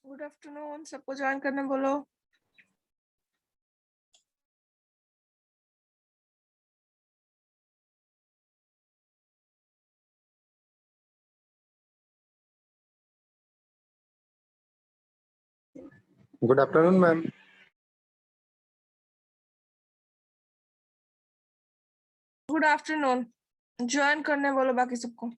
Good afternoon, सबको join करने बोलो। Good afternoon ma'am. Good afternoon, join करने बोलो बाकी सबको।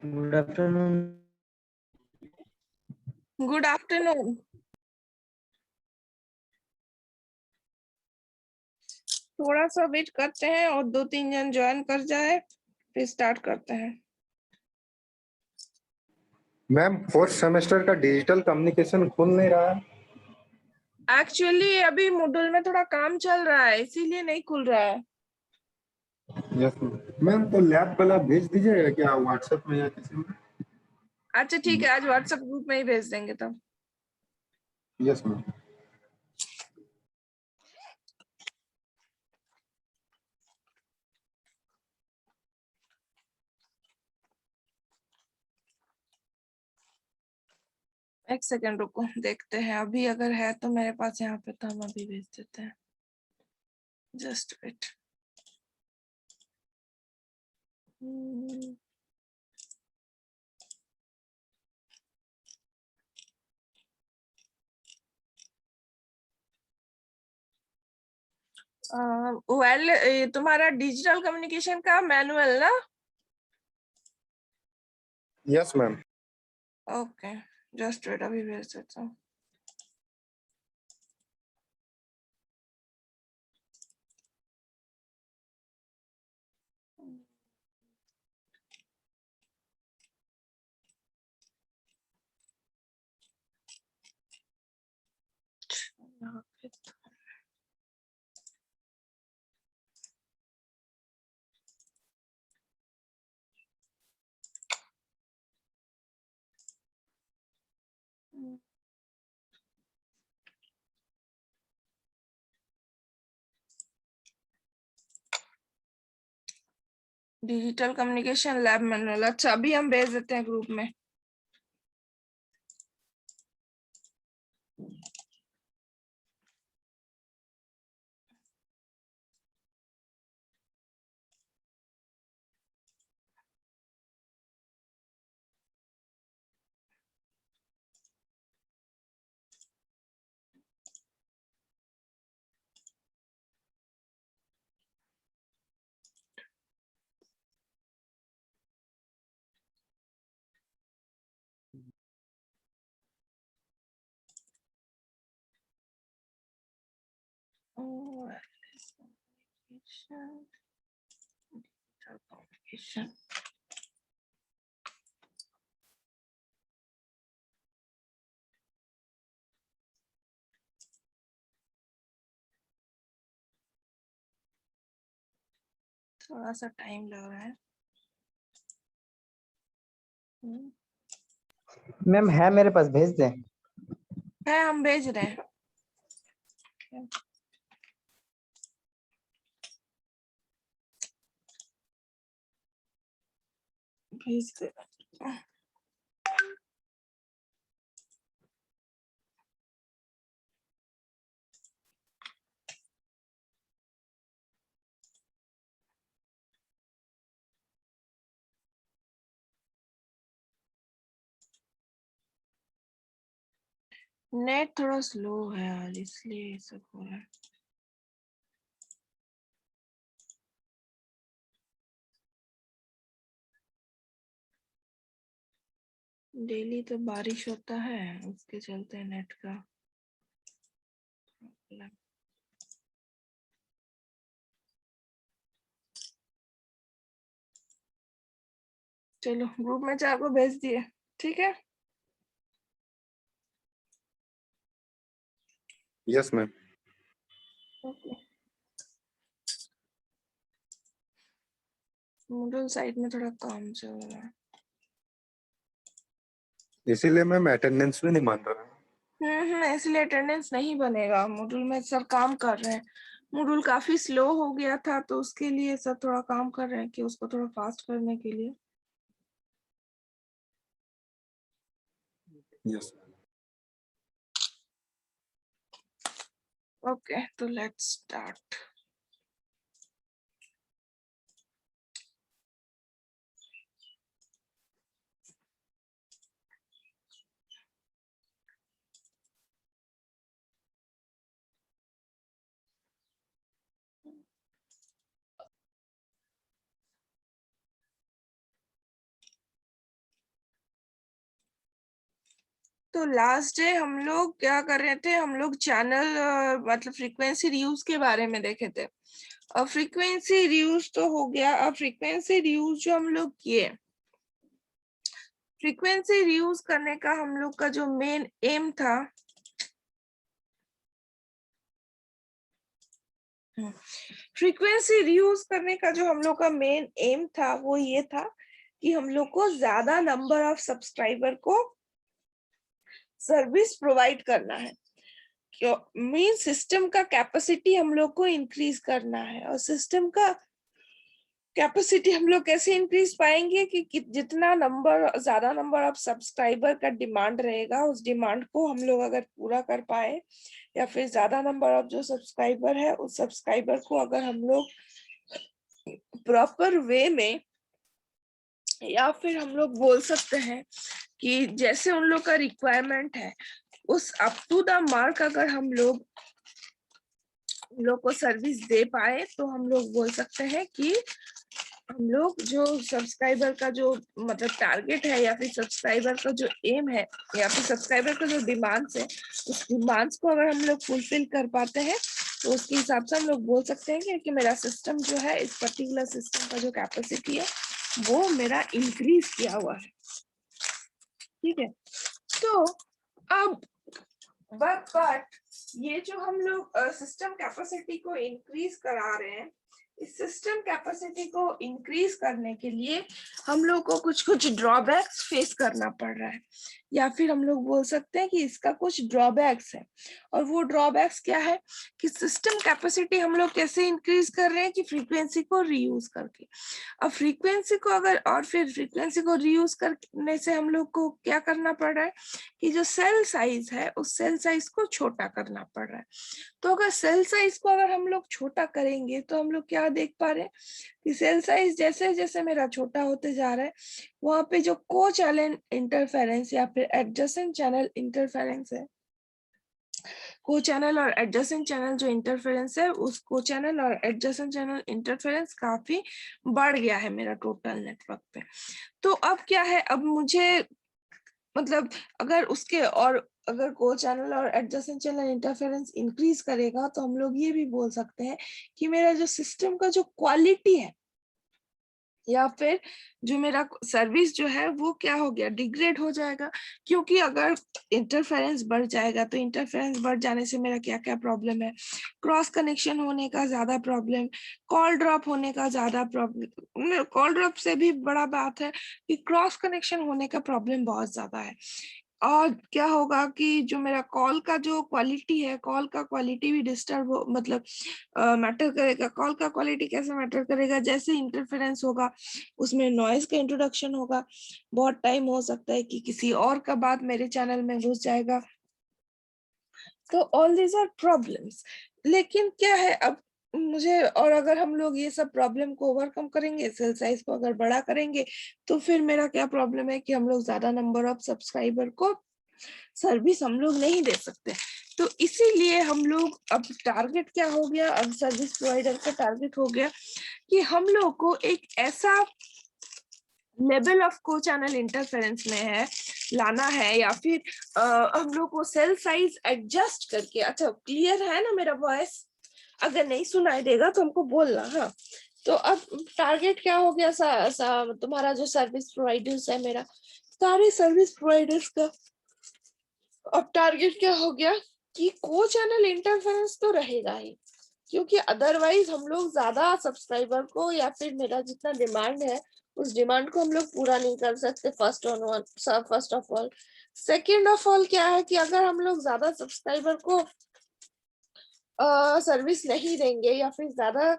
Good afternoon. Good afternoon. थोड़ा सा वेट करते हैं और 2-3 जन ज्वाइन कर जाए फिर स्टार्ट करते हैं। मैम फोर्थ सेमेस्टर का डिजिटल कम्युनिकेशन खुल नहीं रहा है। एक्चुअली अभी मॉड्यूल में थोड़ा काम चल रहा है इसीलिए नहीं खुल रहा है। यस मैम, तो लैब वाला भेज दीजिएगा क्या व्हाट्सएप में या किसी में? अच्छा ठीक है, आज व्हाट्सएप ग्रुप में ही भेज देंगे तब। Yes ma'am. एक सेकंड रुको, देखते हैं अभी अगर है तो मेरे पास यहाँ पे तो हम अभी भेज देते हैं। Just wait. वेल, तुम्हारा डिजिटल कम्युनिकेशन का मैनुअल ना? Yes ma'am. Okay, just wait, अभी भेज देता हूँ। यहाँ पे तो डिजिटल कम्युनिकेशन लैब मैनुअल, अच्छा अभी हम भेज देते हैं ग्रुप में। कम्युनिकेशन थोड़ा सा टाइम लग रहा है। मैम है मेरे पास, भेज दें? है, हम भेज रहे हैं। भेज दे। नेट थोड़ा स्लो है यार, इसलिए ये सब हो रहा है। डेली तो बारिश होता है, उसके चलते नेट का प्रॉब्लम। चलो ग्रुप में 4 को भेज दिए, ठीक है। Yes ma'am. Okay, Moodle side में थोड़ा काम चल रहा है। इसीलिए मैम अटेंडेंस भी नहीं मान रहा। इसलिए अटेंडेंस नहीं बनेगा। Moodle में सर काम कर रहे हैं। Moodle काफी स्लो हो गया था, तो उसके लिए सर थोड़ा काम कर रहे हैं कि उसको थोड़ा फास्ट करने के लिए। यस। ओके, तो लेट्स स्टार्ट। तो लास्ट डे हम लोग क्या कर रहे थे, हम लोग चैनल मतलब फ्रीक्वेंसी रियूज के बारे में देखे थे। अब फ्रीक्वेंसी रियूज तो हो गया। अब फ्रीक्वेंसी रियूज जो हम लोग किए, फ्रीक्वेंसी रियूज करने का हम लोग का जो मेन एम था, फ्रीक्वेंसी रियूज करने का जो हम लोग का मेन एम था वो ये था कि हम लोग को ज्यादा नंबर ऑफ सब्सक्राइबर को सर्विस प्रोवाइड करना है। क्यों मीन सिस्टम का कैपेसिटी हम लोग को इंक्रीज करना है। और सिस्टम का कैपेसिटी हम लोग कैसे इंक्रीज पाएंगे कि जितना नंबर ज्यादा नंबर ऑफ सब्सक्राइबर का डिमांड रहेगा, उस डिमांड को हम लोग अगर पूरा कर पाए, या फिर ज्यादा नंबर ऑफ जो सब्सक्राइबर है उस सब्सक्राइबर को अगर हम लोग प्रॉपर वे में, या फिर हम लोग बोल सकते हैं कि जैसे उन लोग का रिक्वायरमेंट है उस अप टू द मार्क अगर हम लोग को सर्विस दे पाए, तो हम लोग बोल सकते हैं कि हम लोग जो सब्सक्राइबर का जो मतलब टारगेट है, या फिर सब्सक्राइबर का जो एम है, या फिर सब्सक्राइबर का जो डिमांड्स है, उस डिमांड्स को अगर हम लोग फुलफिल कर पाते हैं, तो उसके हिसाब से हम लोग बोल सकते हैं कि मेरा सिस्टम जो है, इस पर्टिकुलर सिस्टम का जो कैपेसिटी है वो मेरा इंक्रीज किया हुआ है। ठीक है, तो अब बट ये जो हम लोग सिस्टम कैपेसिटी को इंक्रीज करा रहे हैं, इस सिस्टम कैपेसिटी को इंक्रीज करने के लिए हम लोग को कुछ कुछ ड्रॉबैक्स फेस करना पड़ रहा है, या फिर हम लोग बोल सकते हैं कि इसका कुछ ड्रॉबैक्स है। और वो ड्रॉबैक्स क्या है कि सिस्टम कैपेसिटी हम लोग कैसे इंक्रीज कर रहे हैं कि फ्रीक्वेंसी को रीयूज करके। अब फ्रीक्वेंसी को अगर, और फिर फ्रीक्वेंसी को रीयूज करने से हम लोग को क्या करना पड़ रहा है कि जो सेल साइज है उस सेल साइज को छोटा करना पड़ रहा है। तो अगर सेल साइज को अगर हम लोग छोटा करेंगे, तो हम लोग क्या देख पा रहे हैं कि सेल साइज जैसे जैसे मेरा छोटा होते जा रहा है, वहां पे जो को चैनल इंटरफेरेंस या फिर एडजेसेंट चैनल इंटरफेरेंस है, को चैनल और एडजेसेंट चैनल जो इंटरफेरेंस है, उस को चैनल और एडजेसेंट चैनल इंटरफेरेंस काफी बढ़ गया है मेरा टोटल नेटवर्क पे। तो अब क्या है, अब मुझे मतलब अगर उसके और अगर को चैनल और एडजेसेंट चैनल इंटरफेरेंस इंक्रीज करेगा, तो हम लोग ये भी बोल सकते हैं कि मेरा जो सिस्टम का जो क्वालिटी है, या फिर जो मेरा सर्विस जो है वो क्या हो गया, डिग्रेड हो जाएगा। क्योंकि अगर इंटरफेरेंस बढ़ जाएगा, तो इंटरफेरेंस बढ़ जाने से मेरा क्या क्या प्रॉब्लम है, क्रॉस कनेक्शन होने का ज्यादा प्रॉब्लम, कॉल ड्रॉप होने का ज्यादा प्रॉब्लम। कॉल ड्रॉप से भी बड़ा बात है कि क्रॉस कनेक्शन होने का प्रॉब्लम बहुत ज्यादा है। और क्या होगा कि जो मेरा कॉल का जो क्वालिटी है, कॉल का क्वालिटी भी डिस्टर्ब हो, मतलब मैटर करेगा। कॉल का क्वालिटी कैसे मैटर करेगा, जैसे इंटरफेरेंस होगा उसमें नॉइज का इंट्रोडक्शन होगा। बहुत टाइम हो सकता है कि किसी और का बात मेरे चैनल में घुस जाएगा। तो ऑल दीज आर प्रॉब्लम्स। लेकिन क्या है, अब मुझे, और अगर हम लोग ये सब प्रॉब्लम को ओवरकम करेंगे, सेल साइज को अगर बड़ा करेंगे, तो फिर मेरा क्या प्रॉब्लम है कि हम लोग ज्यादा नंबर ऑफ सब्सक्राइबर को सर्विस हम लोग नहीं दे सकते। तो इसीलिए हम लोग, अब टारगेट क्या हो गया, अब सर्विस प्रोवाइडर का टारगेट हो गया कि हम लोग को एक ऐसा लेवल ऑफ को चैनल इंटरफेरेंस में है लाना है, या फिर हम लोग को सेल साइज एडजस्ट करके। अच्छा, क्लियर है ना मेरा वॉइस? अगर नहीं सुनाई देगा तो हमको बोलना। हाँ, तो अब टारगेट क्या हो गया तुम्हारा जो सर्विस प्रोवाइडर्स है, मेरा सारे सर्विस प्रोवाइडर्स का अब टारगेट क्या हो गया कि को चैनल इंटरफेरेंस तो रहेगा ही, क्योंकि अदरवाइज हम लोग ज्यादा सब्सक्राइबर को या फिर मेरा जितना डिमांड है उस डिमांड को हम लोग पूरा नहीं कर सकते। First of all. Second of all क्या है कि अगर हम लोग ज्यादा सब्सक्राइबर को सर्विस नहीं देंगे या फिर ज्यादा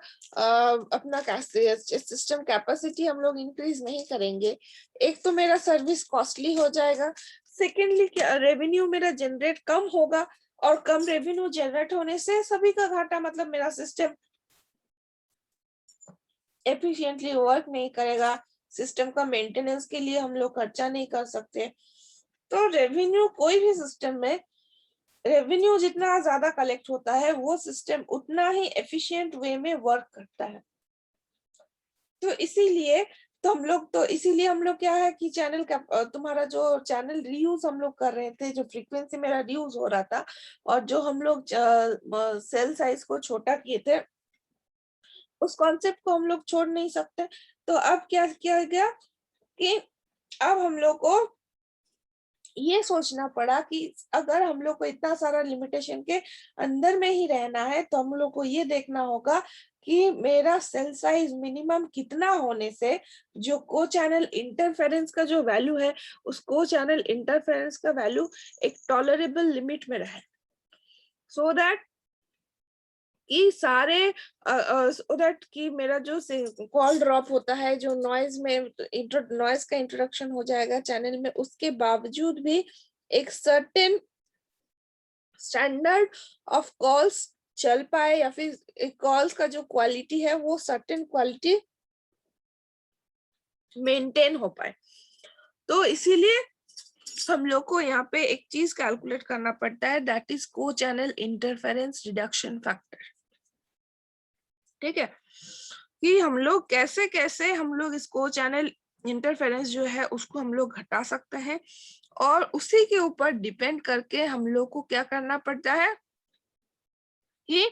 अपना सिस्टम कैपेसिटी हम लोग इंक्रीज नहीं करेंगे, एक तो मेरा सर्विस कॉस्टली हो जाएगा, सेकेंडली रेवेन्यू मेरा जनरेट कम होगा, और कम रेवेन्यू जनरेट होने से सभी का घाटा, मतलब मेरा सिस्टम एफिशिएंटली वर्क नहीं करेगा, सिस्टम का मेंटेनेंस के लिए हम लोग खर्चा नहीं कर सकते। तो रेवेन्यू, कोई भी सिस्टम में रेवेन्यू जितना ज्यादा कलेक्ट होता है वो सिस्टम उतना ही एफिशिएंट वे में वर्क करता है। तो इसीलिए हम लोग क्या है कि चैनल का तुम्हारा जो चैनल रीयूज हम लोग कर रहे थे, जो फ्रीक्वेंसी मेरा रीयूज हो रहा था, और जो हम लोग सेल साइज को छोटा किए थे, उस कॉन्सेप्ट को हम लोग छोड़ नहीं सकते। तो अब क्या किया गया कि अब हम लोग को ये सोचना पड़ा कि अगर हम लोग को इतना सारा लिमिटेशन के अंदर में ही रहना है तो हम लोग को ये देखना होगा कि मेरा सेल साइज मिनिमम कितना होने से जो को चैनल इंटरफेरेंस का जो वैल्यू है, उस को चैनल इंटरफेरेंस का वैल्यू एक टॉलरेबल लिमिट में रहे, सो दैट कि सारे सो दैट कि मेरा जो कॉल ड्रॉप होता है, जो नॉइज में नॉइज का इंट्रोडक्शन हो जाएगा चैनल में, उसके बावजूद भी एक सर्टेन स्टैंडर्ड ऑफ कॉल्स चल पाए, या फिर कॉल्स का जो क्वालिटी है वो सर्टेन क्वालिटी मेंटेन हो पाए। तो इसीलिए हम लोग को यहाँ पे एक चीज कैलकुलेट करना पड़ता है, दैट इज को चैनल इंटरफेरेंस रिडक्शन फैक्टर। ठीक है, कि हम लोग कैसे कैसे हम लोग इस को चैनल इंटरफेरेंस जो है उसको हम लोग घटा सकते हैं, और उसी के ऊपर डिपेंड करके हम लोग को क्या करना पड़ता है कि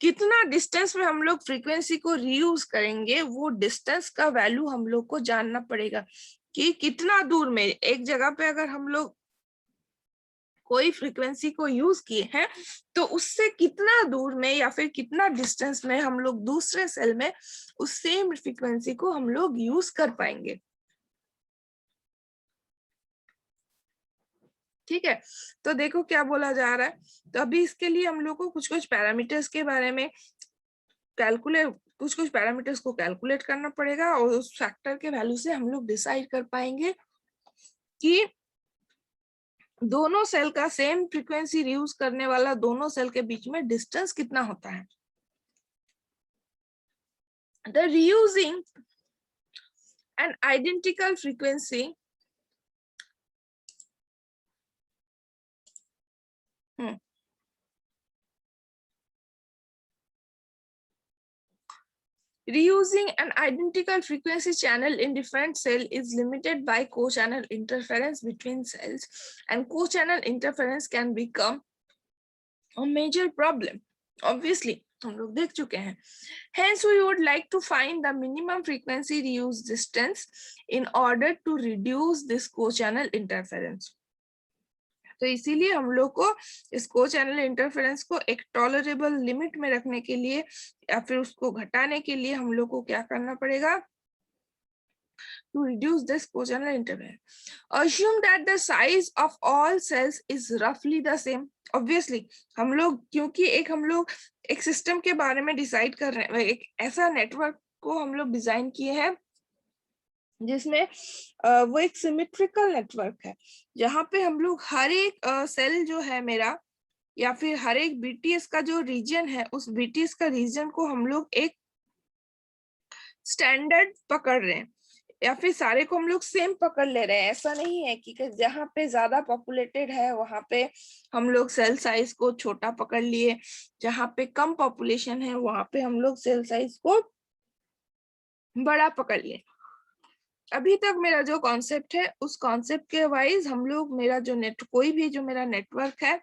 कितना डिस्टेंस में हम लोग फ्रीक्वेंसी को रीयूज करेंगे, वो डिस्टेंस का वैल्यू हम लोग को जानना पड़ेगा कि कितना दूर में एक जगह पे अगर हम लोग कोई फ्रीक्वेंसी को यूज किए हैं तो उससे कितना दूर में या फिर कितना डिस्टेंस में हम लोग दूसरे सेल में उस सेम फ्रीक्वेंसी को हम लोग यूज कर पाएंगे। ठीक है, तो देखो क्या बोला जा रहा है। तो अभी इसके लिए हम लोग को कुछ पैरामीटर्स के बारे में कुछ पैरामीटर्स को कैलकुलेट करना पड़ेगा, और उस फैक्टर के वैल्यू से हम लोग डिसाइड कर पाएंगे कि दोनों सेल का सेम फ्रीक्वेंसी रीयूज करने वाला दोनों सेल के बीच में डिस्टेंस कितना होता है। The reusing an identical frequency reusing an identical frequency channel in different cell is limited by co-channel interference between cells, and co-channel interference can become a major problem. Obviously, हम लोग देख चुके हैं। Hence, we would like to find the minimum frequency reuse distance in order to reduce this co-channel interference. तो इसीलिए हम लोग को इस को चैनल इंटरफेरेंस को एक टॉलरेबल लिमिट में रखने के लिए या फिर उसको घटाने के लिए हम लोग को क्या करना पड़ेगा, to reduce this co-channel interference. Assume that the size of all cells is roughly the same. Obviously, हम लोग क्योंकि हम लोग एक सिस्टम के बारे में डिसाइड कर रहे हैं, एक ऐसा नेटवर्क को हम लोग डिजाइन किए हैं जिसमें वो एक सिमेट्रिकल नेटवर्क है, जहाँ पे हम लोग हर एक सेल जो है मेरा या फिर हर एक बीटीएस का जो रीजन है, उस बीटीएस का रीजन को हम लोग एक स्टैंडर्ड पकड़ रहे हैं, या फिर सारे को हम लोग सेम पकड़ ले रहे हैं। ऐसा नहीं है कि जहाँ पे ज्यादा पॉपुलेटेड है वहां पे हम लोग सेल साइज को छोटा पकड़ लिए, जहाँ पे कम पॉपुलेशन है वहां पे हम लोग सेल साइज को बड़ा पकड़ लिए। अभी तक मेरा जो कॉन्सेप्ट है उस कॉन्सेप्ट के वाइज हम लोग मेरा जो कोई भी जो मेरा नेटवर्क है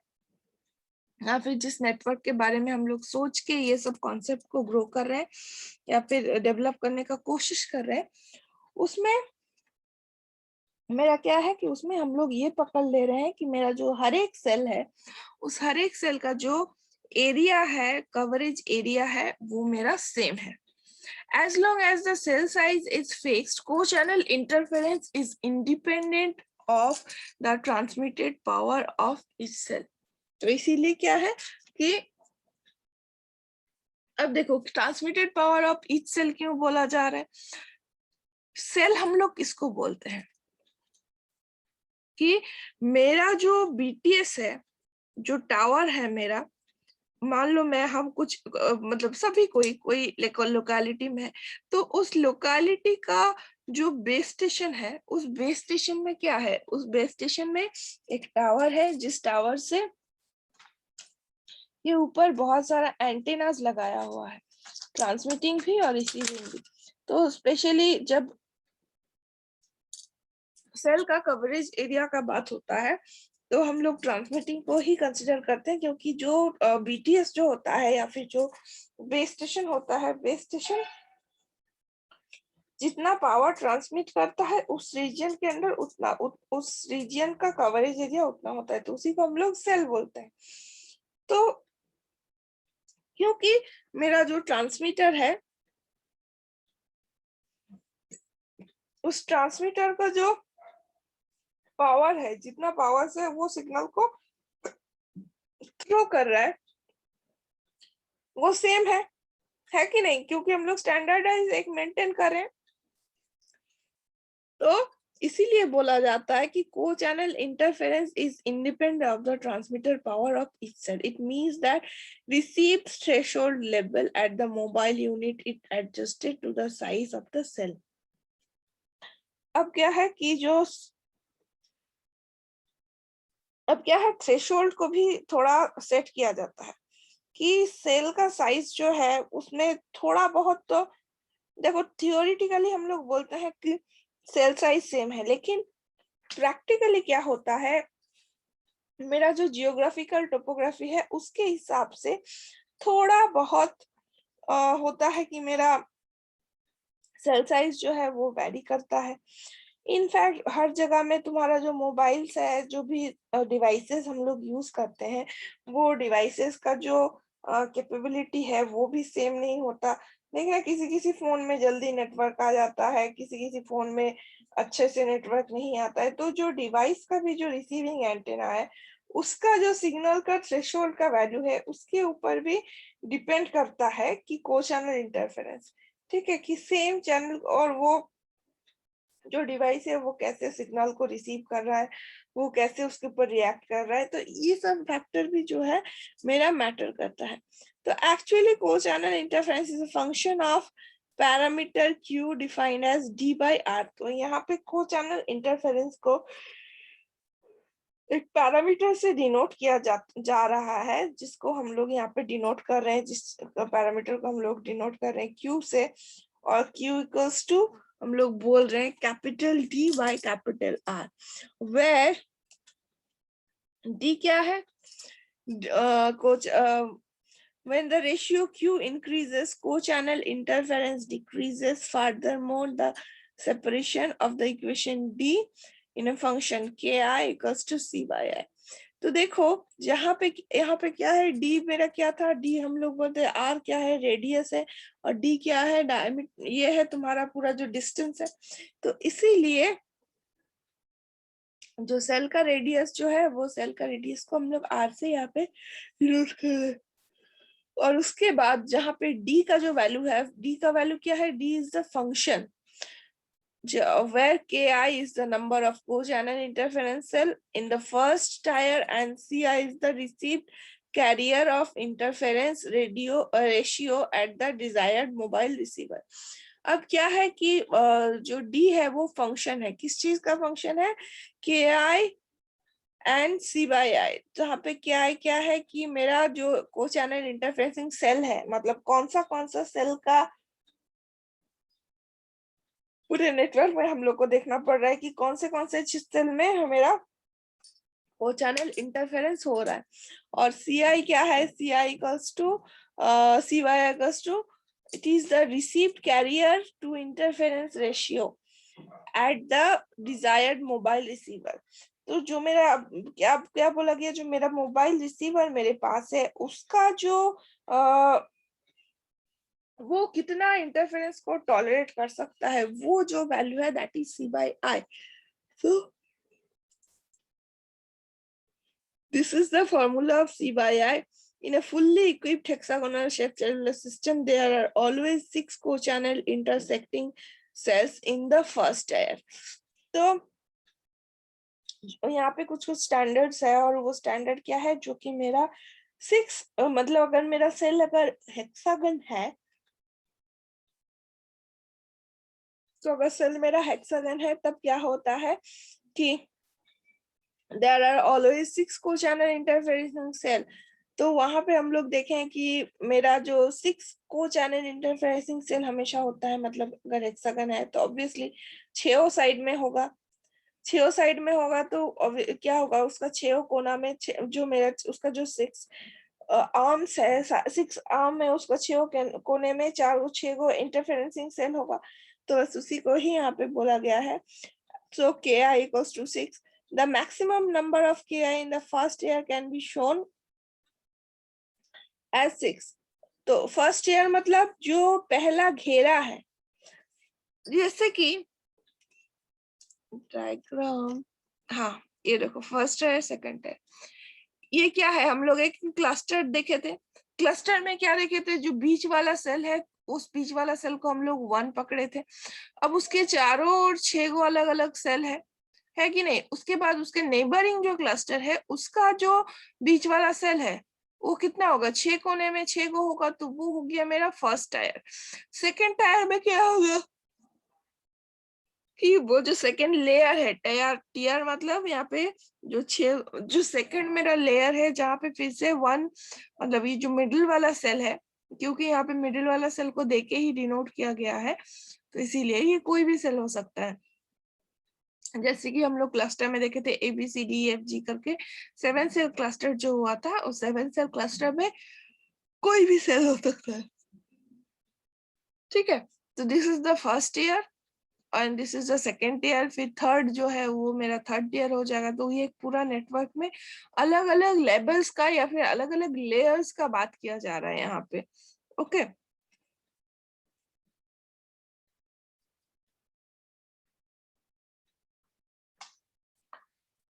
या फिर जिस नेटवर्क के बारे में हम लोग सोच के ये सब कॉन्सेप्ट को ग्रो कर रहे हैं या फिर डेवलप करने का कोशिश कर रहे हैं, उसमें मेरा क्या है कि उसमें हम लोग ये पकड़ ले रहे हैं कि मेरा जो हर एक सेल है, उस हर एक सेल का जो एरिया है, कवरेज एरिया है, वो मेरा सेम है. As long as the cell size is fixed, co-channel interference is independent of the transmitted power of each cell. तो इसीलिए क्या है कि अब देखो transmitted power of each cell क्यों बोला जा रहा है. सेल हम लोग किसको बोलते हैं कि मेरा जो बीटीएस है, जो टावर है मेरा, मान लो मैं हम कुछ मतलब सभी कोई लोकेलिटी में है, तो उस लोकेलिटी का जो बेस स्टेशन है, उस बेस स्टेशन में क्या है, उस बेस स्टेशन में एक टावर है, जिस टावर से ये ऊपर बहुत सारा एंटेनास लगाया हुआ है, ट्रांसमिटिंग भी और रिसीविंग भी. तो स्पेशली जब सेल का कवरेज एरिया का बात होता है, तो हम लोग ट्रांसमिटिंग को ही कंसिडर करते हैं, क्योंकि जो बीटीएस जो होता है या फिर जो बेस स्टेशन होता है, बेस स्टेशन जितना पावर ट्रांसमिट करता है उस रीजन के अंदर उतना उस रीजन का कवरेज एरिया उतना होता है, तो उसी को हम लोग सेल बोलते हैं. तो क्योंकि मेरा जो ट्रांसमीटर है, उस ट्रांसमीटर का जो पावर है, जितना पावर से वो सिग्नल को थ्रो कर रहा है, वो सेम है कि नहीं, क्योंकि हम लोग स्टैंडर्डाइज एक मेंटेन करें. तो इसीलिए बोला जाता है कि co channel interference is independent of the transmitter power of each cell. It means that received threshold level at the mobile unit it adjusted to the size of the cell. अब क्या है कि थ्रेशोल्ड को भी थोड़ा set किया जाता है कि सेल का साइज जो है उसमें थोड़ा बहुत, तो देखो थियोरिटिकली हम लोग बोलते हैं कि सेल साइज सेम है, लेकिन प्रैक्टिकली क्या होता है, मेरा जो जियोग्राफिकल टोपोग्राफी है उसके हिसाब से थोड़ा बहुत होता है कि मेरा सेल साइज जो है वो वैरी करता है. इनफैक्ट हर जगह में तुम्हारा जो मोबाइल्स है, जो भी डिवाइसेस हम लोग यूज करते हैं, वो डिवाइसेस का जो कैपेबिलिटी है वो भी सेम नहीं होता. देखिए किसी किसी फोन में जल्दी नेटवर्क आ जाता है, किसी किसी फोन में अच्छे से नेटवर्क नहीं आता है. तो जो डिवाइस का भी जो रिसीविंग एंटेना है, उसका जो सिग्नल का थ्रेशोल्ड का वैल्यू है, उसके ऊपर भी डिपेंड करता है कि को चैनल इंटरफेरेंस, ठीक है, कि सेम चैनल और वो जो डिवाइस है वो कैसे सिग्नल को रिसीव कर रहा है, वो कैसे उसके ऊपर रिएक्ट कर रहा है. तो ये सब फैक्टर भी जो है मेरा मैटर करता है. तो actually co channel interference is a function of parameter Q defined as D by R. तो यहाँ पे को चैनल इंटरफेरेंस को एक पैरामीटर से डिनोट किया जा रहा है, जिसको हम लोग यहाँ पे डिनोट कर रहे हैं, जिस पैरामीटर को हम लोग डिनोट कर रहे हैं Q से, और Q इक्वल्स टू हम लोग बोल रहे हैं capital D by capital R, where D क्या है, when the ratio Q increases, co-channel interference decreases. Furthermore, the separation of the equation D in a function Ki equals to C by I. तो देखो यहाँ पे क्या है, D मेरा क्या था, D हम लोग बोलते हैं, R क्या है, रेडियस है, और D क्या है, डायमीटर, ये है तुम्हारा पूरा जो डिस्टेंस है. तो इसीलिए जो सेल का रेडियस जो है, वो सेल का रेडियस को हम लोग R से यहाँ पे डिनोट कर रहे हैं. और उसके बाद जहाँ पे D का जो वैल्यू है, D का वैल्यू क्या है, D is the function where Ki is the number of co-channel interference cell in the first tier and Ci is the received carrier of interference ratio at the desired mobile receiver. अब क्या है कि जो D है वो function है, किस चीज का फंक्शन है, Ki and C by I. जहाँ पे क्या है कि मेरा जो को चैनल इंटरफेरेंसिंग सेल है, मतलब कौन सा सेल का पूरे नेटवर्क में हम लोग को देखना पड़ रहा है कि कौन से सेल में मेरा वो चैनल इंटरफेरेंस हो रहा है। और CI क्या है? CI equals to CY equals to it is the received carrier to interference ratio at the desired mobile receiver। तो जो मेरा क्या क्या बोला गया, जो मेरा मोबाइल रिसीवर मेरे पास है उसका जो वो कितना इंटरफेरेंस को टॉलरेट कर सकता है, वो जो वैल्यू है that is C/I। So this is the formula of C/I. In a fully equipped hexagonal shaped cellular system, there are always 6 co-channel intersecting cells in the first tier. तो यहाँ पे कुछ कुछ स्टैंडर्ड्स है, और वो स्टैंडर्ड क्या है, जो कि मेरा 6 मतलब अगर मेरा सेल अगर हेक्सागन है, तो अगर सेल मेरा हेक्सागन है तब क्या होता है कि there are always 6 co-channel interfacing cell। तो वहां पे हम लोग देखें कि मेरा जो 6 co-channel interfacing cell हमेशा होता है, मतलब अगर हेक्सागन है तो ऑब्वियसली 6 साइड में होगा। 6 साइड में होगा तो क्या होगा, उसका 6 कोना में जो मेरा उसका जो 6 आर्म्स है, 6 आर्म है, उसका 6 कोने में 6 गो इंटरफेरेंसिंग सेल होगा। तो बस उसी को ही यहाँ पे बोला गया है। So Ki equals to 6. The maximum number of Ki in the first year can be shown as 6. तो फर्स्ट ईयर मतलब जो पहला घेरा है, जैसे कि डायग्राम, हाँ ये देखो फर्स्ट है सेकंड है, ये क्या है, हम लोग एक क्लस्टर देखे थे। क्लस्टर में क्या देखे थे, जो बीच वाला सेल है उस बीच वाला सेल को हम लोग 1 पकड़े थे। अब उसके चारों ओर 6 गो अलग अलग सेल है कि नहीं। उसके बाद उसके नेबरिंग जो क्लस्टर है उसका जो बीच वाला सेल है वो कितना होगा, 6 कोने में 6 गो होगा, तो वो हो गया मेरा फर्स्ट टायर। सेकेंड टायर में क्या होगा कि वो जो सेकेंड लेयर है, टीयर मतलब यहाँ पे जो सेकेंड मेरा लेयर है, जहाँ पे फिर से 1 मतलब ये जो मिडिल वाला सेल है, क्योंकि यहाँ पे मिडिल वाला सेल को देके ही डिनोट किया गया है, तो इसीलिए ये कोई भी सेल हो सकता है। जैसे कि हम लोग क्लस्टर में देखे थे ABCDEFG करके 7 सेल क्लस्टर जो हुआ था, उस 7 सेल क्लस्टर में कोई भी सेल हो सकता है। ठीक है, तो this is the first year and this is the second year. फिर थर्ड जो है वो मेरा थर्ड ईयर हो जाएगा। तो ये पूरा नेटवर्क में अलग अलग लेवल्स का या फिर अलग अलग लेयर्स का बात किया जा रहा है यहाँ पे। ओके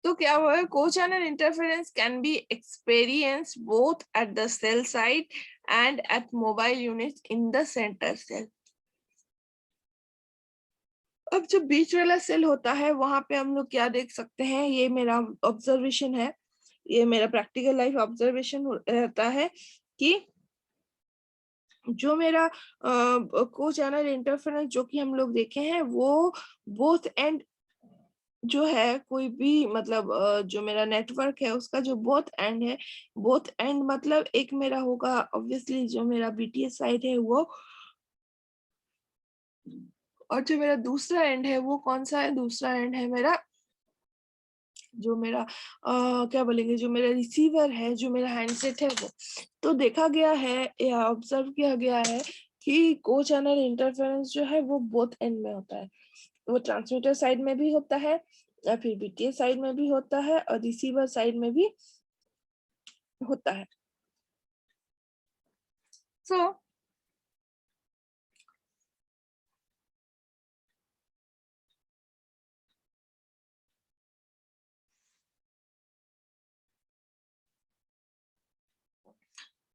तो क्या हुआ है, co-channel interference can be experienced both at the cell site and at mobile units in the center cell। अब जो बीच वाला सेल होता है वहां पे हम लोग क्या देख सकते हैं, ये मेरा ऑब्जर्वेशन है, ये मेरा प्रैक्टिकल लाइफ ऑब्जर्वेशन रहता है कि जो मेरा co-channel interference जो कि हम लोग देखे हैं वो बोथ एंड जो है, कोई भी मतलब जो मेरा नेटवर्क है उसका जो बोथ एंड है, बोथ एंड मतलब एक मेरा होगा ऑब्वियसली जो मेरा BTS साइड है वो, और जो मेरा दूसरा एंड है वो कौन सा है, दूसरा एंड है मेरा जो मेरा क्या बोलेंगे, जो मेरा रिसीवर है, जो मेरा हैंडसेट है वो। तो देखा गया है या ऑब्जर्व किया गया है कि को-चैनल इंटरफेरेंस जो है वो बोथ एंड में होता है। वो ट्रांसमीटर साइड में भी होता है या फिर BTS साइड में भी होता है और रिसीवर साइड में भी होता है। So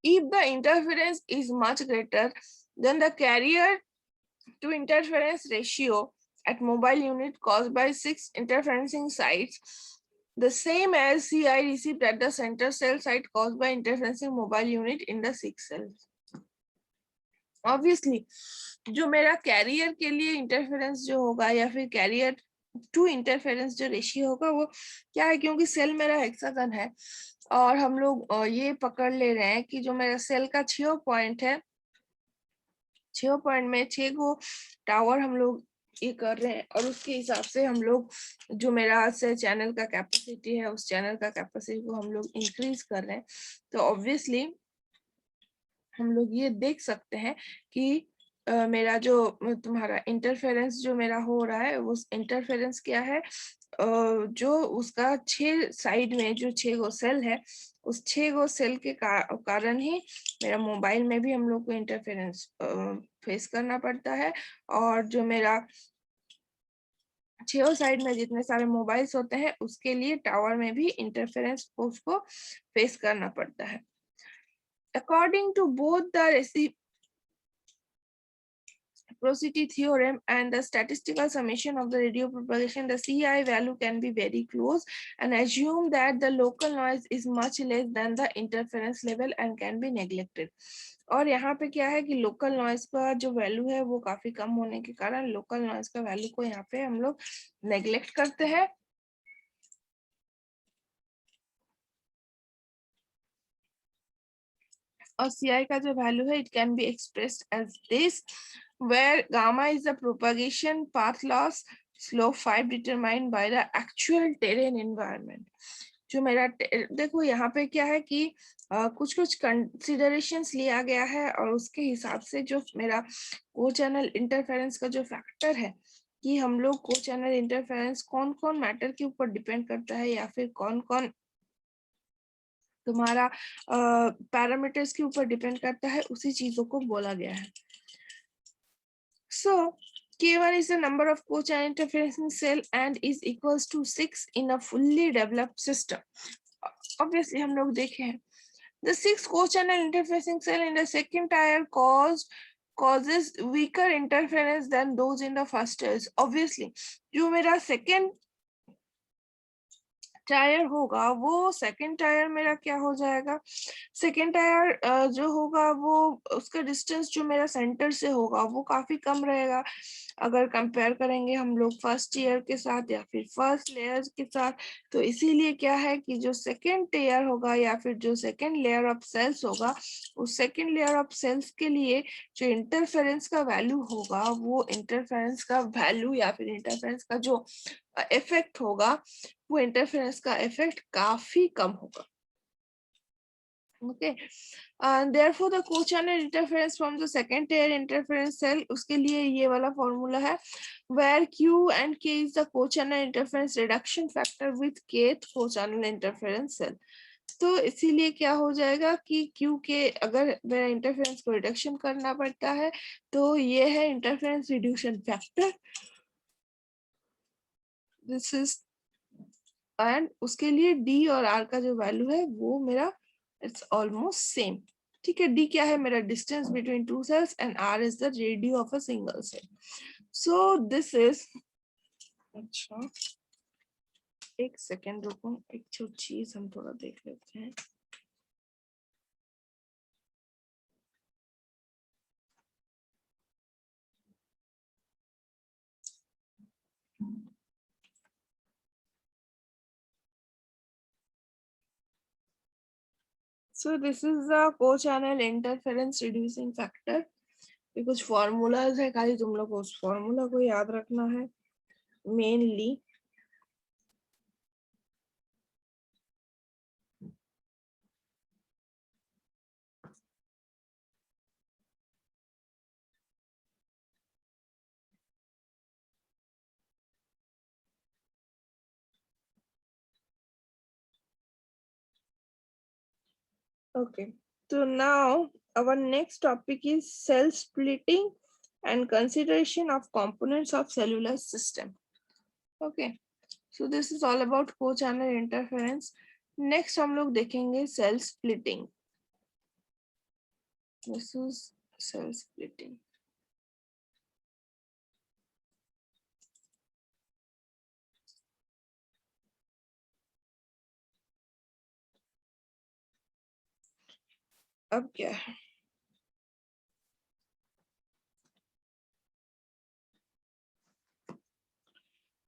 if the interference is much greater than the carrier to interference ratio at mobile unit caused by 6 interferencing sites, the same as CI received at the center cell site caused by interferencing mobile unit in the 6 cells। Obviously, जो मेरा career के लिए interference जो होगा या फिर career to interference जो ratio होगा वो क्या है, क्योंकि सेल मेरा हेक्सागन है और हम लोग ये पकड़ ले रहे हैं कि जो मेरा सेल का 6 पॉइंट है, 6 पॉइंट में 6 को टावर हम लोग ये कर रहे हैं, और उसके हिसाब से हम लोग जो मेरा से चैनल का कैपेसिटी है, उस चैनल का कैपेसिटी को हम लोग इंक्रीज कर रहे हैं। तो ऑब्वियसली हम लोग ये देख सकते हैं कि मेरा जो तुम्हारा इंटरफेरेंस जो मेरा हो रहा है, वो इंटरफेरेंस क्या है, जो उसका 6 साइड में जो 6 गो सेल है, उस 6 गो सेल के कारण ही मेरा मोबाइल में भी हम लोग को इंटरफेरेंस फेस करना पड़ता है, और जो मेरा 6 साइड में जितने सारे मोबाइल्स होते हैं उसके लिए टावर में भी इंटरफेरेंस उसको फेस करना पड़ता है। According to both the reciprocity theorem and the statistical summation of the radio propagation, the CI value can be very close, and assume that the local noise is much less than the interference level and can be neglected. और यहाँ पे क्या है कि local noise का जो value है वो काफी कम होने के कारण लोकल नॉइज का वैल्यू को यहाँ पे हम लोग नेग्लेक्ट करते हैं। और CI का जो वैल्यू है, it can be expressed as this, where gamma is the propagation path loss slope 5 determined by the actual terrain environment. जो मेरा देखो यहाँ पे क्या है कि कुछ कुछ कंसिडरेशंस लिया गया है, और उसके हिसाब से जो मेरा को चैनल इंटरफेरेंस का जो फैक्टर है, कि हम लोग को चैनल इंटरफेरेंस कौन कौन मैटर के ऊपर डिपेंड करता है, या फिर कौन कौन तुम्हारा पैरामीटर्स के ऊपर डिपेंड करता है, उसी चीजों को बोला गया है। So K1 is the number of co-channel interferencing cell and is equals to 6 in a fully developed system. Obviously हम लोग देखे हैं, the 6 co-channel interfacing cell in the second tier causes weaker interference than those in the first tiers. Obviously जो मेरा second tyre होगा, वो second tier मेरा क्या हो जाएगा, सेकंड टायर जो होगा वो उसका डिस्टेंस जो मेरा सेंटर से होगा वो काफी कम रहेगा अगर कंपेयर करेंगे हम लोग फर्स्ट ईयर के साथ या फिर फर्स्ट लेयर के साथ। तो इसीलिए क्या है कि जो सेकंड टेयर होगा या फिर जो सेकंड लेयर ऑफ सेल्स होगा, उस सेकंड लेयर ऑफ सेल्स के लिए जो इंटरफेरेंस का वैल्यू होगा, वो इंटरफेरेंस का वैल्यू या फिर इंटरफेरेंस का जो इफेक्ट होगा, वो इंटरफेरेंस का इफेक्ट काफी कम होगा। Okay, therefore the co-channel interference from the second tier interference cell, उसके लिए ये वाला फॉर्मूला है, where Q and K is the co-channel interference reduction factor with kth co-channel interference cell। तो इसीलिए क्या हो जाएगा कि Q के अगर मेरा इंटरफेरेंस को रिडक्शन करना पड़ता है तो ये है interference reduction factor, this is, and उसके लिए D और R का जो वैल्यू है वो मेरा इट्स ऑलमोस्ट सेम। ठीक है, D क्या है मेरा distance between two cells and R is the radio of a single cell. So this is, अच्छा एक सेकेंड रुको, एक चीज हम थोड़ा देख लेते हैं। So this is the co-channel interference reducing factor। ये कुछ फॉर्मूलाज है, खाली तुम लोग को उस फॉर्मूला को याद रखना है mainly. Okay, so now our next topic is cell splitting and consideration of components of cellular system. Okay, so this is all about co-channel interference. Next हम लोग देखेंगे cell splitting. This is cell splitting. अब क्या है,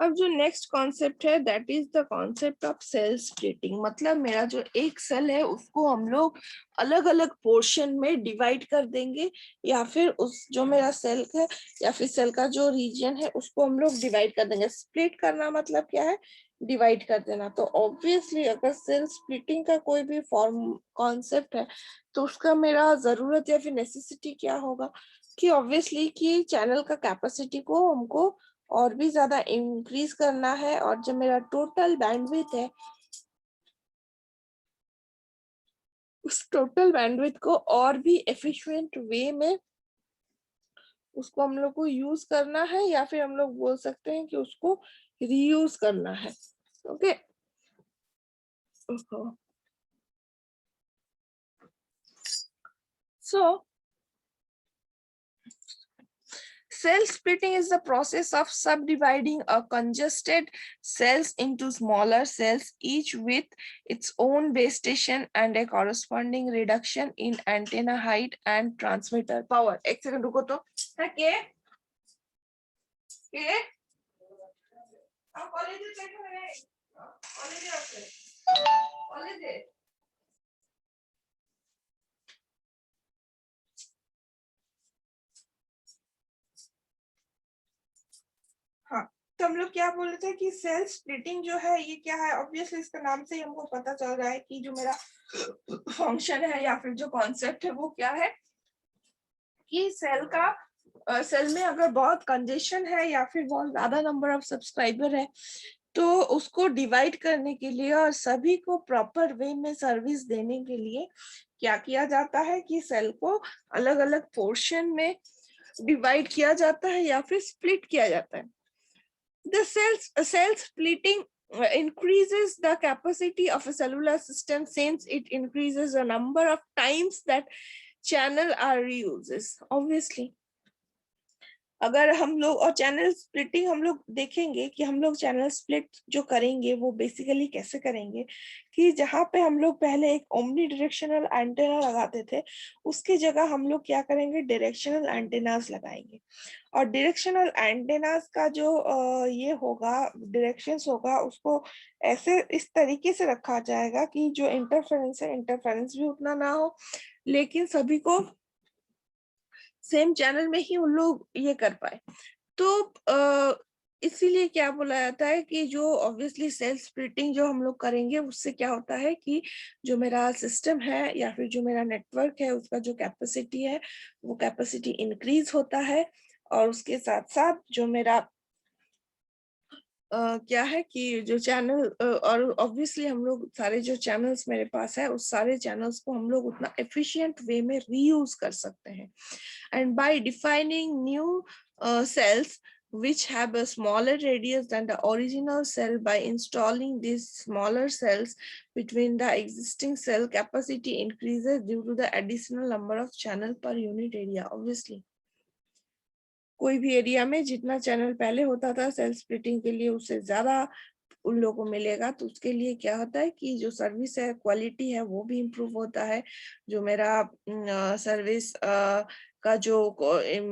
अब जो next concept है that is the concept of cell splitting. मतलब मेरा जो एक सेल है उसको हम लोग अलग अलग पोर्शन में डिवाइड कर देंगे, या फिर उस जो मेरा सेल है या फिर सेल का जो रीजन है उसको हम लोग डिवाइड कर देंगे। स्प्लिट करना मतलब क्या है, डिवाइड कर देना। तो ऑब्वियसली अगर सेल स्प्लिटिंग का कोई भी फॉर्म कॉन्सेप्ट है तो उसका मेरा जरूरत या फिर नेसेसिटी क्या होगा कि ऑब्वियसली कि चैनल का कैपेसिटी को हमको और भी ज्यादा इंक्रीज करना है, और जो मेरा टोटल बैंडविड्थ है उस टोटल बैंडविड्थ को और भी एफिशिएंट वे में उसको हम लोग को यूज करना है, या फिर हम लोग बोल सकते हैं कि उसको रीयूज करना है। Okay so cell splitting is the process of subdividing a congested cells into smaller cells, each with its own base station and a corresponding reduction in antenna height and transmitter power. एक second रुको तो है के आप college में बैठे हुए हैं, कॉलेज हाँ। तो हम लोग क्या बोल रहे थे कि सेल स्प्लिटिंग जो है ये क्या है। ऑब्वियसली इसका नाम से ही हमको पता चल रहा है कि जो मेरा फंक्शन है या फिर जो कॉन्सेप्ट है वो क्या है कि सेल में अगर बहुत कंजेशन है या फिर बहुत ज्यादा नंबर ऑफ सब्सक्राइबर है तो उसको डिवाइड करने के लिए और सभी को प्रॉपर वे में सर्विस देने के लिए क्या किया जाता है कि सेल को अलग अलग पोर्शन में डिवाइड किया जाता है या फिर स्प्लिट किया जाता है। The cell splitting increases the capacity of a cellular system since it increases the number of times that channel are reuses. Obviously, अगर हम लोग और चैनल स्प्लिटिंग हम लोग देखेंगे कि हम लोग चैनल स्प्लिट जो करेंगे वो बेसिकली कैसे करेंगे कि जहाँ पे हम लोग पहले एक ओमनी डायरेक्शनल एंटेना लगाते थे उसकी जगह हम लोग क्या करेंगे, डायरेक्शनल एंटेनास लगाएंगे। और डायरेक्शनल एंटेनास का जो ये होगा, डायरेक्शंस होगा, उसको ऐसे इस तरीके से रखा जाएगा कि जो इंटरफेरेंस है इंटरफेरेंस भी उतना ना हो, लेकिन सभी को सेम चैनल में ही उन लोग ये कर पाए। तो इसीलिए क्या बोला जाता है कि जो ऑब्वियसली सेल स्प्लिटिंग जो हम लोग करेंगे उससे क्या होता है कि जो मेरा सिस्टम है या फिर जो मेरा नेटवर्क है उसका जो कैपेसिटी है वो कैपेसिटी इंक्रीज होता है, और उसके साथ साथ जो मेरा क्या है कि जो चैनल और ऑब्वियसली हम लोग सारे जो चैनल्स मेरे पास है उस सारे चैनल्स को हम लोग उतना एफिशिएंट वे में रीयूज कर सकते हैं। And bye defining new cells which have a smaller radius than the original cell, by installing these smaller cells between the existing cell, capacity increases due to the additional number of channel per unit area. Obviously कोई भी area में जितना channel पहले होता था cell splitting के लिए उससे ज्यादा उन लोगों को मिलेगा, तो उसके लिए क्या होता है कि जो सर्विस है क्वालिटी है वो भी इम्प्रूव होता है। जो मेरा सर्विस का जो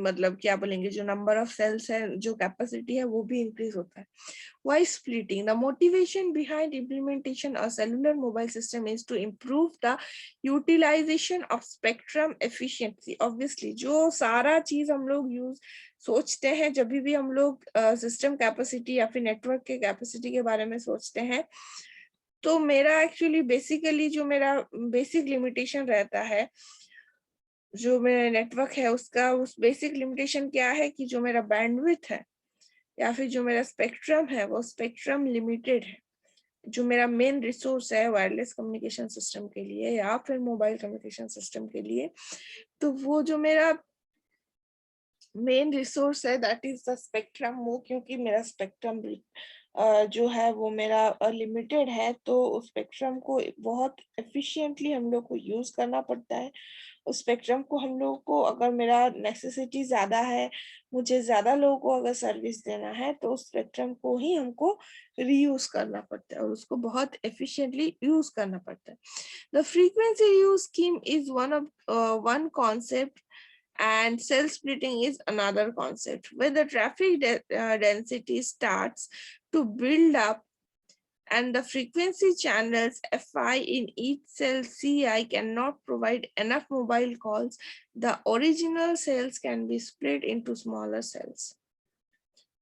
मतलब क्या बोलेंगे जो नंबर ऑफ सेल्स है जो कैपेसिटी है वो भी इंक्रीज होता है। Why splitting? The motivation behind implementation of cellular mobile system is to improve the utilization of spectrum efficiency. Obviously, जो सारा चीज हम लोग यूज सोचते हैं जब भी हम लोग सिस्टम कैपेसिटी या फिर नेटवर्क के कैपेसिटी के बारे में सोचते हैं, तो मेरा एक्चुअली बेसिकली जो मेरा बेसिक लिमिटेशन रहता है जो मेरा नेटवर्क है उसका उस बेसिक लिमिटेशन क्या है कि जो मेरा बैंडविड्थ है या फिर जो मेरा स्पेक्ट्रम है वो स्पेक्ट्रम लिमिटेड है। जो मेरा मेन रिसोर्स है वायरलेस कम्युनिकेशन सिस्टम के लिए या फिर मोबाइल कम्युनिकेशन सिस्टम के लिए, तो वो जो मेरा मेन रिसोर्स है दैट इज द स्पेक्ट्रम। वो क्योंकि मेरा स्पेक्ट्रम जो है वो मेरा लिमिटेड है तो उस स्पेक्ट्रम को बहुत एफिशिएंटली हम लोग को यूज करना पड़ता है। उस स्पेक्ट्रम को हम लोग को अगर मेरा नेसेसिटी ज्यादा है, मुझे ज्यादा लोगों को अगर सर्विस देना है तो उस स्पेक्ट्रम को ही हमको रीयूज करना पड़ता है और उसको बहुत एफिशिएंटली यूज करना पड़ता है। The frequency use scheme is one concept and cell splitting is another concept. When the traffic density starts to build up, and the frequency channels Fi in each cell Ci cannot provide enough mobile calls, the original cells can be split into smaller cells.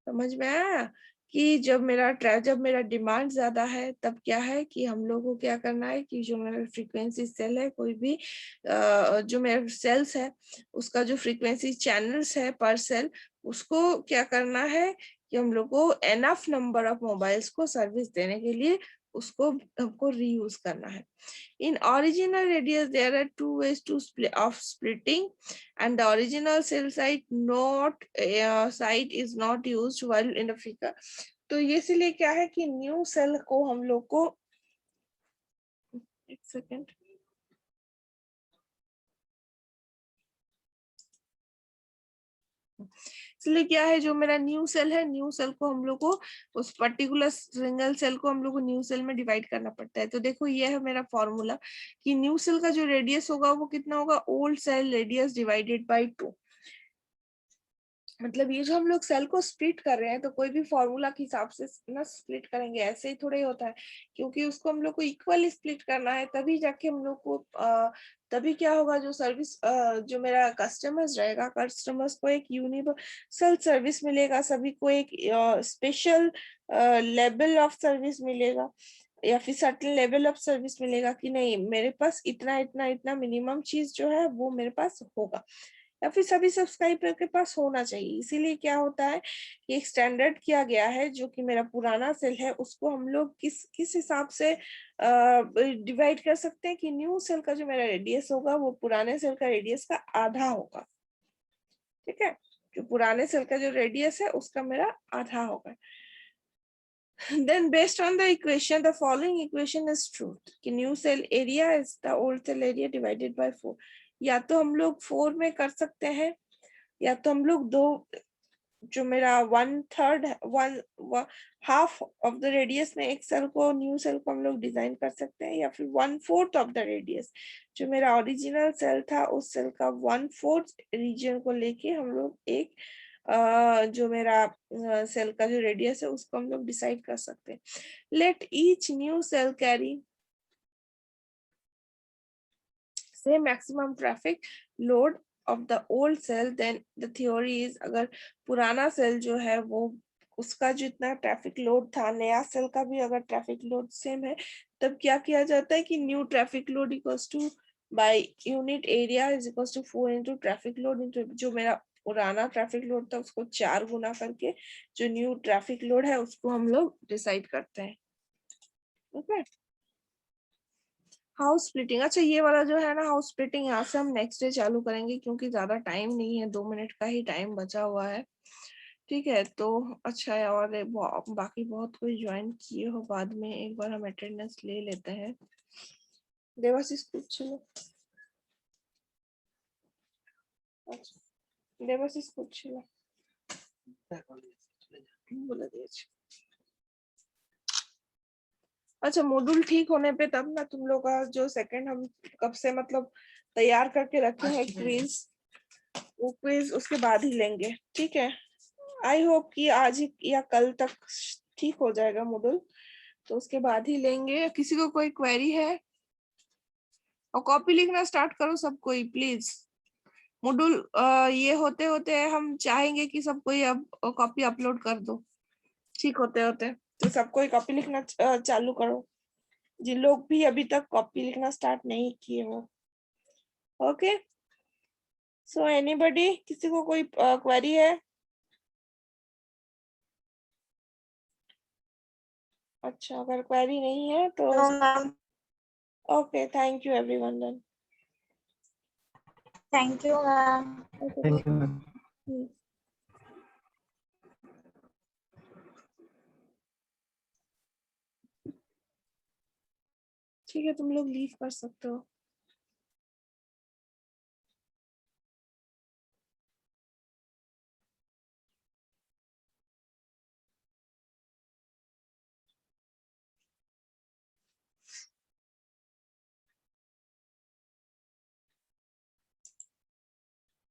समझ में आया कि जब मेरा demand ज्यादा है तब क्या है कि हम लोग को क्या करना है कि जो मेरा फ्रीक्वेंसी सेल है, कोई भी जो मेरा सेल्स है उसका जो फ्रीक्वेंसी चैनल्स है पर सेल, उसको क्या करना है कि हम लोग को एनफ नंबर ऑफ मोबाइल्स को सर्विस देने के लिए उसको हमको रीयूज करना है. In original radius, there are two ways of splitting, and the original cell site is not used while in the figure. तो ये इसलिए क्या है कि न्यू सेल को हम लोग को एक सेकेंड इसलिए क्या है, जो मेरा न्यू सेल है, न्यू सेल को हम लोग को उस पर्टिकुलर सिंगल सेल को हम लोग को न्यू सेल में डिवाइड करना पड़ता है. तो देखो ये है मेरा फॉर्मूला कि न्यू सेल का जो रेडियस होगा वो कितना होगा, old cell radius divided by 2. मतलब ये जो हम लोग सेल को स्प्लिट कर रहे हैं तो कोई भी फॉर्मूला के हिसाब से ना स्प्लिट करेंगे, ऐसे ही थोड़ा ही होता है, क्योंकि उसको हम लोग को इक्वली स्प्लिट करना है, तभी जाके हम लोग को तभी क्या होगा, जो सर्विस जो मेरा कस्टमर्स रहेगा, कस्टमर्स को एक यूनिवर्सल सर्विस मिलेगा, सभी को एक स्पेशल लेवल ऑफ सर्विस मिलेगा, या फिर सर्टेन लेवल ऑफ सर्विस मिलेगा कि नहीं मेरे पास इतना इतना इतना मिनिमम चीज जो है वो मेरे पास होगा, या फिर सभी सब्सक्राइबर के पास होना चाहिए. इसीलिए क्या होता है कि एक स्टैंडर्ड किया गया है, जो कि मेरा पुराना सेल है उसको हम लोग किस हिसाब से डिवाइड कर सकते हैं कि न्यू सेल का जो मेरा रेडियस होगा वो पुराने सेल का रेडियस का आधा होगा. ठीक है, जो पुराने सेल का जो रेडियस है उसका मेरा आधा होगा. Then based on the equation, the following equation is true कि new cell area is the old cell area divided by 4. या तो हम लोग 4 में कर सकते हैं, या तो हम लोग जो मेरा 1/3 हाफ ऑफ द रेडियस में एक सेल को न्यू सेल को हम लोग डिजाइन कर सकते हैं, या फिर 1/4 ऑफ द रेडियस जो मेरा ओरिजिनल सेल था उस सेल का 1/4 रीजन को लेके हम लोग एक जो मेरा सेल का जो रेडियस है उसको हम लोग डिसाइड कर सकते हैं. Let each new cell carry से maximum traffic load of the old cell, then the theory is अगर पुराना सेल जो है वो उसका जितना ट्रैफिक लोड था, नया सेल का भी अगर ट्रैफिक लोड सेम है, तब क्या किया जाता है कि new traffic load equals to by unit area is equals to 4 into traffic load into जो मेरा पुराना ट्रैफिक लोड था उसको 4 गुना करके जो न्यू ट्रैफिक लोड है उसको हम लोग डिसाइड करते हैं. Okay, house splitting. अच्छा ये वाला जो है ना हाउस स्प्लिटिंग, यहाँ से हम नेक्स्ट डे चालू करेंगे क्योंकि ज्यादा टाइम नहीं है, 2 मिनट का ही टाइम बचा हुआ है. ठीक है, तो अच्छा है, और बाकी बहुत कोई ज्वाइन किए हो बाद में, एक बार हम अटेंडेंस ले लेते हैं. देवाशीष पूछ लो. अच्छा देवाशीष पूछ लो, बोला दिया. अच्छा मॉड्यूल ठीक होने पे तब ना तुम लोग का जो सेकंड हम कब से मतलब तैयार करके रखे हैं क्विज, वो क्विज उसके बाद ही लेंगे. ठीक है, आई होप कि आज ही या कल तक ठीक हो जाएगा मॉड्यूल, तो उसके बाद ही लेंगे. किसी को कोई क्वेरी है? और कॉपी लिखना स्टार्ट करो सब कोई प्लीज. मॉड्यूल ये होते होते हम चाहेंगे कि सब कोई अब कॉपी अपलोड कर दो, ठीक होते होते तो सब कोई कॉपी लिखना चालू करो, जिन लोग भी अभी तक कॉपी लिखना स्टार्ट नहीं किए हो. ओके, सो एनीबॉडी, किसी को कोई क्वेरी है? अच्छा अगर क्वेरी नहीं है तो okay, thank you everyone then. Thank you ma'am. Thank you. ठीक है, तुम लोग लीव कर सकते हो.